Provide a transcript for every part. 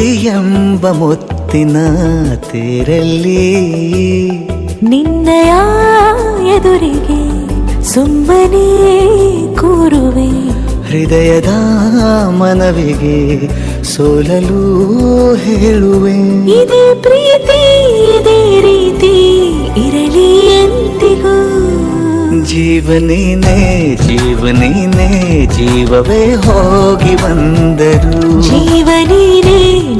ಎಂಬ ಮುತ್ತಿನ ತೇರಲ್ಲಿ ನಿನ್ನಯ ಎದುರಿಗೆ ಸುಮ್ಮನೆ ಕೂರುವೆ. ಹೃದಯದ ಮನವಿಗೆ ಸೋಲಲು ಹೇಳುವೆ. ಇದೇ ಪ್ರೀತಿ ಇದೇ ರೀತಿ ಇರಲಿ ಎಂದಿಗೂ. ಜೀವನೀನೇ ಜೀವನೀನೇ ಜೀವವೇ ಹೋಗಿ ಬಂದರು. ಜೀವನೀನೇ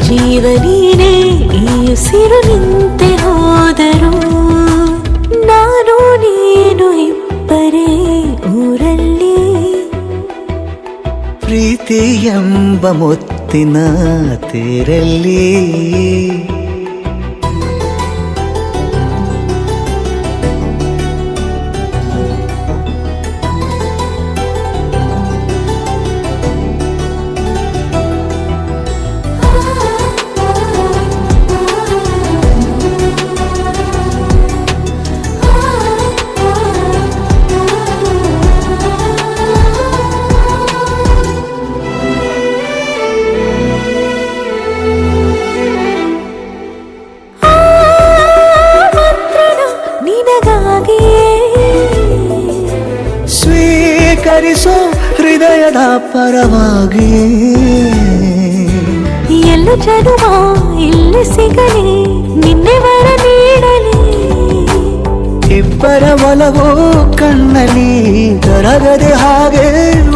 ಜೀವನೀನೇ ಈ ಉಸಿರು ನಿಂತೆ ಹೋದರು. ನಾನು ನೀನು ಇಬ್ಬರೇ ಊರಲ್ಲಿ. ಪ್ರೀತಿ ಎಂಬ ಮುತ್ತಿನ ತೇರಲ್ಲಿ ಸ್ವೀಕರಿಸೋ ಹೃದಯದ ಪರವಾಗಿ. ಎಲ್ಲ ಜನುಮ ಇಲ್ಲಿ ಸಿಗಲಿ ನಿನ್ನೆ ವರ ನೀಡಲಿ. ಇಬ್ಬರ ಒಲವು ಕಣ್ಣಲ್ಲಿ ಕರಗದೆ ಹಾಗೆ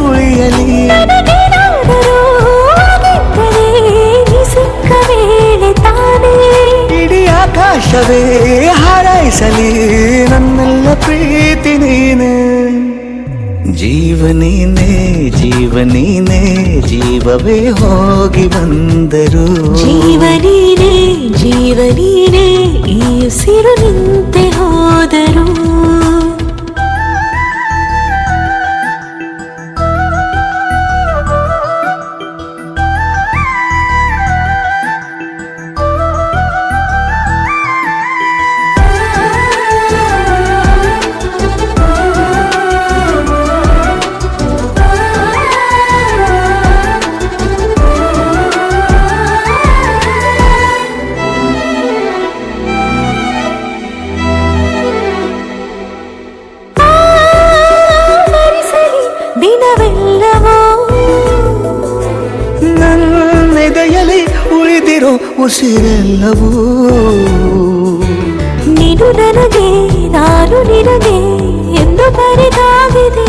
ಉಳಿಯಲಿ. ಸಿಕ್ಕ ವೇಳೆ ತಾನೇ ಇಡೀ ಆಕಾಶವೇ ಹಾರೈಸಲಿ ನನ್ನೆಲ್ಲ ಪ್ರೀತಿ ನೀನೆ. ಜೀವನೀನೇ ಜೀವನೀನೇ ಜೀವವೇ ಹೋಗಿ ಬಂದರು. ಜೀವನೀನೇ ಜೀವನೀನೇ ಈ ಉಸಿರು ನಿಂತೆ ಹೋದರು. ದಿನವೆಲ್ಲವೋ ನನ್ನೆದೆಯಲ್ಲಿ ಉಳಿದಿರೋ ಉಸಿರೆಲ್ಲವೂ ನೀನು ನನಗೆ ನಾನು ನಿನಗೆ ಎಂದು ಬರೆದಾಗಿದೆ.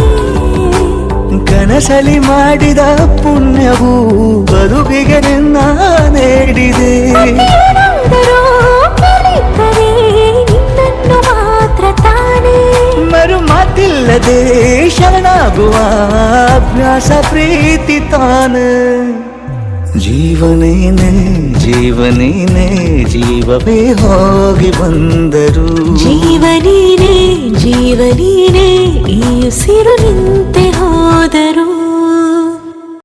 ಕನಸಲಿ ಮಾಡಿದ ಪುಣ್ಯವು ಬದುಕಿಗೆ ನಿನ್ನ ನೀಡಿದೆ. ನಿನ್ನನ್ನು ಮಾತ್ರ ತಾನೇ ಮರು ಮಾತಿಲ್ಲದೆ ಶರಣಾಗುವ ಅಭ್ಯಾಸ ಪ್ರೀತಿ ತಾನೆ. ಜೀವನೇನೆ ಜೀವನೇನೆ ಜೀವವೇ ಹೋಗಿ ಬಂದರು. ಜೀವನೀನೇ ಜೀವನೀನೇ ಈ ಉಸಿರು ನಿಂತೆ ಹೋದರು.